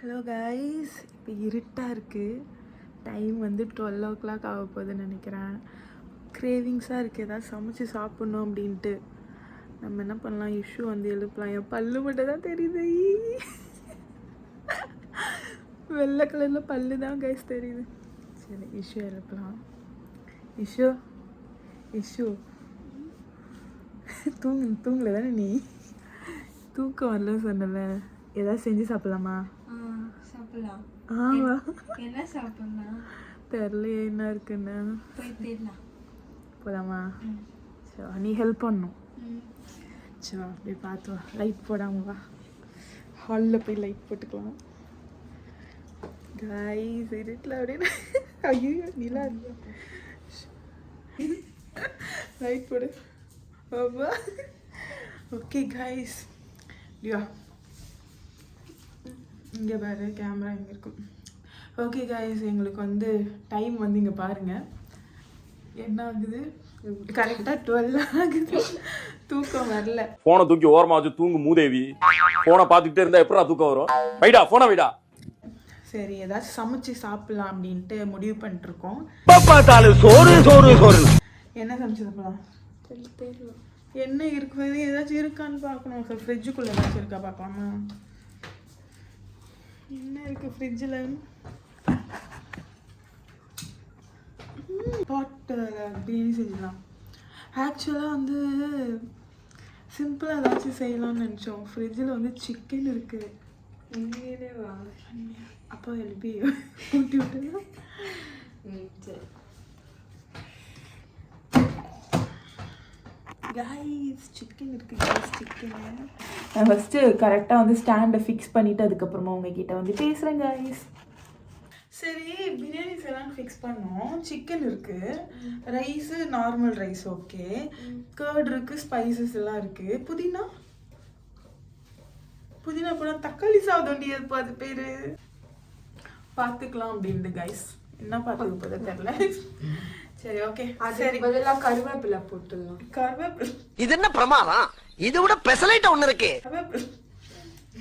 Hello guys, இப்போ இருட்டாக இருக்குது. டைம் வந்து 12 o'clock ஆக போகுதுன்னு நினைக்கிறேன். கிரேவிங்ஸாக இருக்குது, ஏதாவது சமைச்சு சாப்பிட்ணும் அப்படின்ட்டு. நம்ம என்ன பண்ணலாம், இஷ்யூ வந்து எழுப்பலாம். என் பல்லு மட்டும் தான் தெரியுது. வெள்ளை கலரில் பல்லு தான் கைஸ் தெரியுது. சரி, இஷ்யூ எழுப்பலாம். இஷ்யூ இஷ்யூ தூங்கல தானே நீ? தூக்கம் வரல சொன்னல, ஏதாவது செஞ்சு சாப்பிடலாமா? சாப்பிடலாம். ஆமா, என்ன சாப்பிடலாம் தெரியலையே என்ன இருக்குன்னு. போய் தேடலாம். போலாமா? சரி, நீ ஹெல்ப் பண்ணும். சரி, அப்படியே பார்த்து வா. லைட் போடாம வா, ஹாலில் போய் லைட் போட்டுக்கலாம். கைஸ் இருட்டில் அப்படின்னு ஐயோ நிலா லைட் போடு. ஆமா, ஓகே கைஸ், லியா இங்கே பாரு, கேமரா இங்கே இருக்கும். ஓகே கைஸ், எங்களுக்கு வந்து டைம் வந்து இங்கே பாருங்கள் என்ன ஆகுது. கரெக்டாக 12 ஆகுது. தூக்கம் வரல. போனை தூக்கி ஓரமா வச்சு தூங்கு மூதேவி. போனை பார்த்துக்கிட்டே இருந்தா எப்படா தூக்கம் வரும்? வைடா போனை வைடா. சரி, ஏதாச்சும் சமைச்சு சாப்பிடலாம் அப்படின்ட்டு முடிவு பண்ணிட்டுருக்கோம். சோறு சோறு சோறு. என்ன சமைச்சு சாப்பிடலாம்? என்ன இருக்குது, ஏதாச்சும் இருக்கான்னு பார்க்கணும். சார், ஃப்ரிட்ஜுக்குள்ளே ஏதாச்சும் இருக்கா பார்க்கலாமா? என்ன இருக்குது ஃப்ரிட்ஜில்? பாட்டில் பிரியாணி செஞ்சிடலாம். ஆக்சுவலாக வந்து சிம்பிளாக ஏதாச்சும் செய்யலாம்னு நினச்சோம். ஃப்ரிட்ஜில் வந்து சிக்கன் இருக்குது. உண்மையிலே வா. அப்போ எழுப்பி ஊட்டி விட்டுலாம். சரி. கைஸ், சிக்கன் இருக்குது. கைஸ், சிக்கன் நான் ஃபஸ்ட்டு கரெக்டாக வந்து ஸ்டாண்டை ஃபிக்ஸ் பண்ணிவிட்டு அதுக்கப்புறமா உங்ககிட்ட வந்து பேசுகிறேன் கைஸ். சரி, பிரியாணி செய்யலான்னு ஃபிக்ஸ் பண்ணோம். சிக்கன் இருக்குது, rice normal rice okay, curd இருக்குது, ஸ்பைசஸ் எல்லாம் இருக்குது. புதினா போனால் தக்காளி சாதம் இருப்பா, அது பேர் பார்த்துக்கலாம் அப்படின்ட்டு கைஸ். என்ன பார்த்துக்க போதா தெரில. சரி, ஓகே. சரி, பதிலாக கருவேப்பிலை போட்டுடலாம். கருவேப்பிலை இது என்ன பிரமாதம்? இதை விட பெசலைட் ஒண்ணு இருக்கு.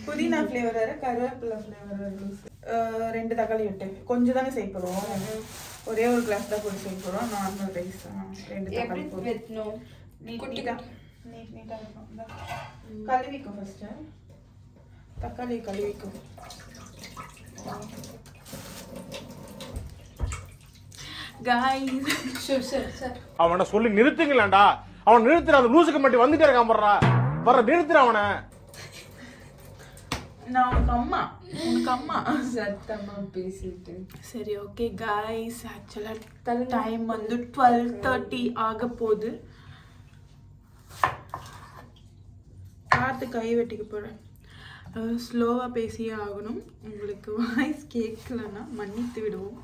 புதினா ஃப்ளேவர் வேறு, கருவேப்பிலை ஃப்ளேவர் வேறு. 2 தக்காளி விட்டு கொஞ்சம் தானே செய்ய போகிறோம். ஒரே ஒரு கிளாஸ் தான் போட்டு செய்ய போகிறோம். நார்மல் ரைஸ் 2 தக்காளி போட்டு நீட்டாக இருக்கும். கழுவிக்கும் ஃபஸ்ட்டு தக்காளி கழுவிக்கும். அவனை சொல்லி நிறுத்துங்களேன்டா. அவன் நிறுத்துற, அந்த லூசுக்கு மட்டும் வந்துட்டே இருக்கான். வர்ற நிறுத்துற அவனை. நான் உனக்கு அம்மா சத்தமா பேசிட்டு. சரி, ஓகே கைஸ், ஆக்சுவலாக டைம் வந்து 12:30 ஆக போகுது. பார்த்து கை வெட்டிக்க போகிறேன். ஸ்லோவாக பேசியே ஆகணும். உங்களுக்கு வாய்ஸ் கேட்கலன்னா மன்னித்து விடுவோம்.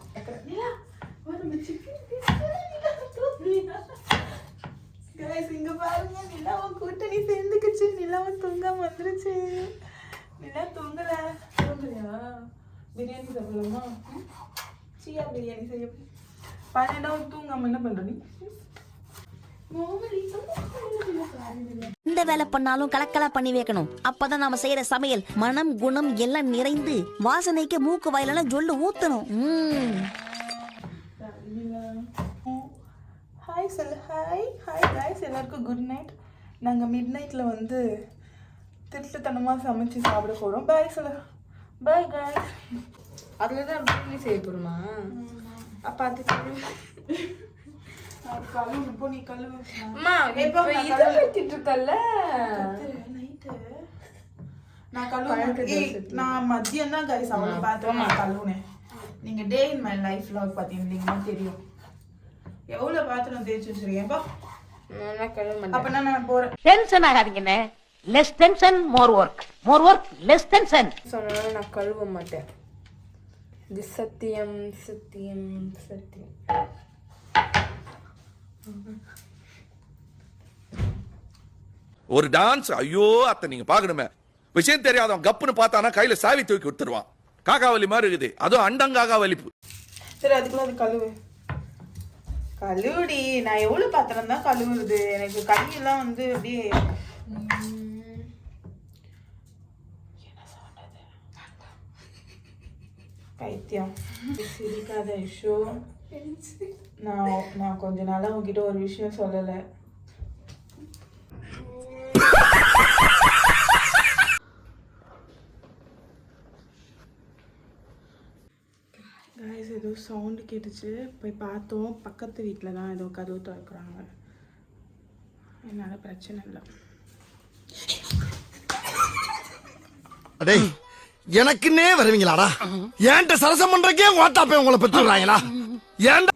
இங்க பாருங்க, நிலாவும் கூட்டணி சேர்ந்துக்குச்சு. நிலாவும் தூங்காம வந்துருச்சு. நிலா தூங்கலையா? பிரியாணி சாப்பிடலாமா? சியா பிரியாணி செய்ய 12 தூங்காம என்ன பண்ற நீ? இந்த வேலை பண்ணாலும் கலக்கலா பண்ணி வைக்கணும். அப்பதான் நாம செய்யற சமையல் மனம் குணம் எல்லாம் நிறைந்து வாசனைக்கு மூக்கு வாயிலாம் ஜொல்லு ஊத்தணும். ஹாய் சொல்லு. ஹாய் கைஸ், எல்லாருக்கும் குட் நைட். நாங்கள் மிட் நைட்டில் வந்து திருட்டுத்தனமாக சமைச்சு சாப்பிட போகிறோம். பாய் சொல்லு. Bye guys. அதில் தான் பிரியாணி செய்ய போகிறோமா? அப்போ அது கழுவு போ. நீ கழுவு. அம்மா, இப்போ இதை வச்சுட்டு இருக்கல்ல நைட்டு நான் கழுவுனேன். நான் மதியம் தான் கைஸ் அவளை பார்த்தோம், நான் கழுவுனேன். நீங்கள் day in my life vlog பார்த்தீங்கன்னா தெரியும் எவ்வளோ பாத்திரம் தேய்ச்சி வச்சிருக்கேன்ப்பா. அப்பனா நான் போகிறேன். டென்ஷன் ஆகாதீங்கண்ணே. Less tension more work, more work less tension. சொன்னாலும் நான் கழுவ மாட்டேன். இது சத்தியம் சத்தியம் சத்தியம். ஒரு டான்ஸ், ஐயோ அத்தை நீங்க பாக்கணுமே. விஷயம் தெரியாதவன் கப்புன்னு பார்த்தானா கையில சாவி தூக்கி கொடுத்துருவான். காக்காவலி மாதிரி இருக்குது, அதுவும் அண்டங்காக்கா வலிப்பு. சரி, அதுக்குள்ள அது கழுவுடி. நான் எவ்வளோ பாத்திரம் தான் கழுவுறது. எனக்கு கையெல்லாம் வந்து அப்படியே என்ன சொல்றது. பைத்தியம் சிரிக்காத இஷ்யூ. நான் கொஞ்ச நாளா உங்ககிட்ட ஒரு விஷயம் சொல்லலை. காய்ஸ் ஏதோ சவுண்டு கேட்டுச்சு, போய் பார்த்தோம். பக்கத்து வீட்டில் தான் ஏதோ கதவு திறக்கிறாங்க. என்னால் பிரச்சனை இல்லை. அடே எனக்குன்னே வருவீங்களாடா? ஏன்ட்ட சரசம் பண்றக்கே ஓட்டாப்பே உங்களை பெற்றுறாங்களா? ஏன்டா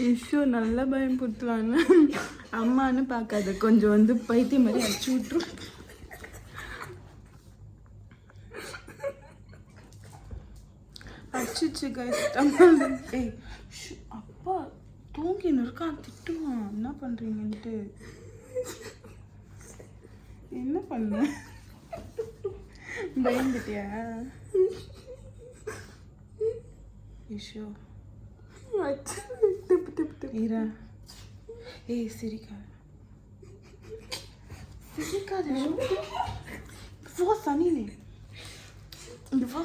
இஷ்யூ நல்லா பயன்படுத்துவாங்க. அம்மான்னு பார்க்காத, கொஞ்சம் வந்து பைத்தியம் மாதிரி அடிச்சு விட்டுரும். அடிச்சிச்சு கைஸ். ஏய் அப்பா தூங்கின்னு இருக்கான், திட்டுவான். என்ன பண்ணுறீங்கன்ட்டு. என்ன பண்ண பயந்துட்டியா இஷ்யூ? ஈரா ஏய் சிரிக்காத வா சனினே, இங்க வா.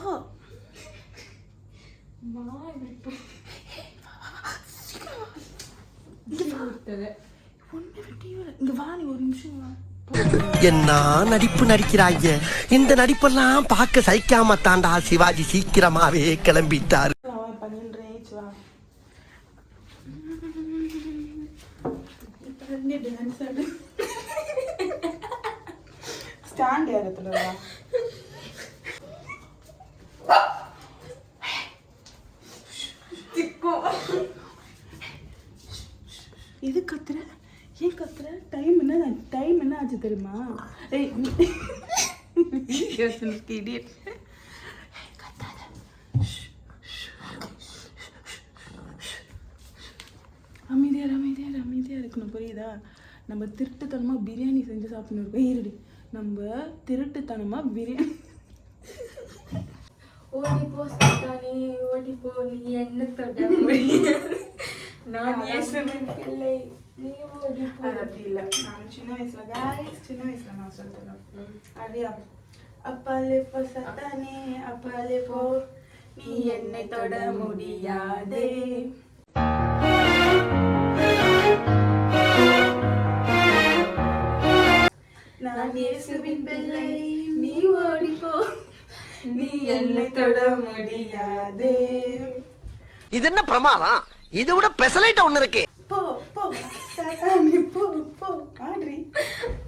இங்க வா, நீ ஒரு நிமிஷம் வா. என்ன நடிப்பு நடிக்கிறாங்க. இந்த நடிப்பெல்லாம் பார்க்க சகிக்காம தாண்டா சிவாஜி சீக்கிரமாவே கிளம்பிட்டாரு. ஸ்டாண்ட் இடத்துல இது கத்துற, ஏன் கத்துற? டைம் என்ன ஆச்சு தெரியுமா? ஏய் இடியட். கத்தாத. அமைதியா இருக்கணும், புரியுதா? நம்ம திருட்டுத்தனமா பிரியாணி செஞ்சு சாப்பிடணும் இருக்கோம். இருடி, நம்ம திருட்டுத்தனமா பிரியாணி. ஓடிப்போ சத்தானே ஓடிப்போ, நீ என்ன தொட முடியாது. நான் இயேசுவின் பிள்ளை, நீ ஓடிப்போ. அது அப்படி இல்லை. நான் சின்ன வயசுல நான் சொல்லிட்டேன். அப்படியா? அப்பாலே போ சத்தானே, அப்பாலே போ, நீ என்னை தொட முடியாதே. நான் இயேசுவின் பிள்ளை, நீ ஓடிப்போ, நீ என்னை தொட முடியாதே. இது என்ன பிரமாதம்? இது விட பெசலைட் ஒண்ணு இருக்கு. போ போ சத்தானே போ போ, ஆட்ரி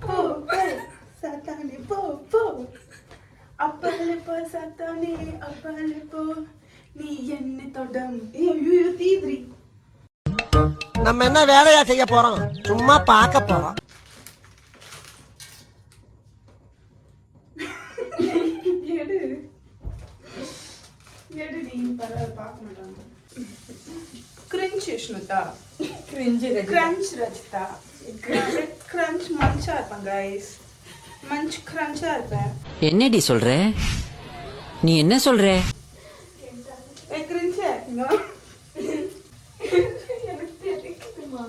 போ போ சத்தானே போ போ, அப்பாலே போ சத்தானே, அப்பாலே போ, நீ என்னை தொட. ஐயோ தீத்ரி. நம்ம என்ன வேலையா செய்ய போறோம்? சும்மா பார்க்க போறோம். கிரிஞ்ச் ரச்சிதா, கிரன்ச் மஞ்சா இருப்பேன் கைஸ். மஞ்ச் கிரன்ச்சா இருப்பேன். என்னடி சொல்ற? நீ என்ன சொல்ற? ஏய் கிரிஞ்ச் இங்க வா. எனக்கு தெரிக்குமா?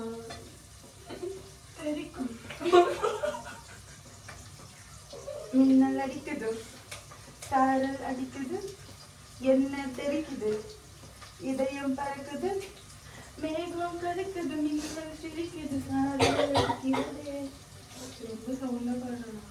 தெரிக்கும். மின்னல் அடிக்குது, சாரல் அடிக்குது, என்ன தெரிக்குது, இதயம் பறக்குது, மேகம் கருக்குது, மின்னல் சிரிக்குது, சாரல் அடிக்குது. ரொம்ப சவுண்டா பாடுறா.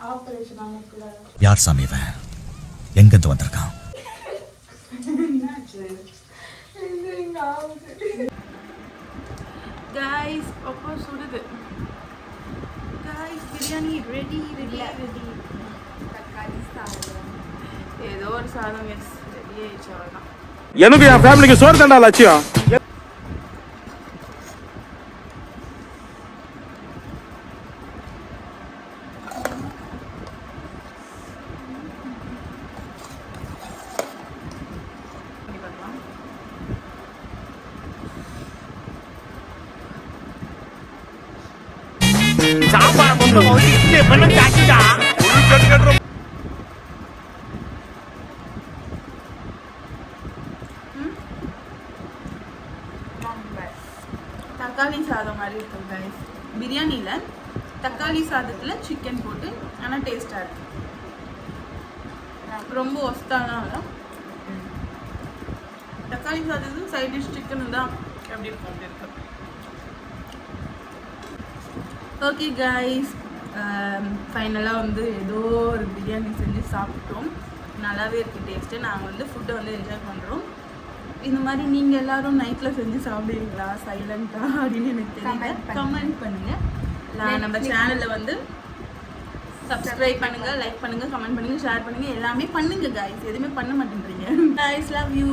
ஆபரேஷன் ஆகல. யார் சாமி இவன்? எங்கிருந்து வந்திருக்கான்? Guys, அப்போ சுடுது. Guys, biryani ready. தக்காளி சாதம், ஏதோ ஒரு சாதம் மிஸ் ரெடி ஆயிடுச்சு, அவ்வளோதான். எனக்கு என் ஃபேமிலிக்கு சோறு தண்டா லட்சியம். சாப்பாடு தக்காளி சாதம் மாதிரி இருக்கும் கைஸ். பிரியாணியில் தக்காளி சாதத்தில் சிக்கன் போட்டு ஆனால் டேஸ்ட்டாக இருக்கு. ரொம்ப ஒஸ்தாலாம் இல்லை. தக்காளி சாதத்துக்கு சைட் டிஷ் சிக்கன் தான் எப்படி இருக்கும் அப்படி இருக்கு. ஓகே கைஸ், ஃபைனலாக வந்து ஏதோ ஒரு பிரியாணி செஞ்சு சாப்பிட்டோம். நல்லாவே இருக்குது டேஸ்ட்டு. நாங்கள் வந்து ஃபுட்டை வந்து என்ஜாய் பண்ணுறோம். இந்த மாதிரி நீங்கள் எல்லாரும் நைட்டில் செஞ்சு சாப்பிடுவீங்களா சைலண்ட்டாக அப்படின்னு எனக்கு தெரியல. கமெண்ட் பண்ணுங்கள். நம்ம சேனலில் வந்து சப்ஸ்கிரைப் பண்ணுங்கள், லைக் பண்ணுங்கள், கமெண்ட் பண்ணுங்கள், ஷேர் பண்ணுங்கள், எல்லாமே பண்ணுங்கள் கைஸ். எதுவுமே பண்ண மாட்டேங்கிறீங்க. Guys love you.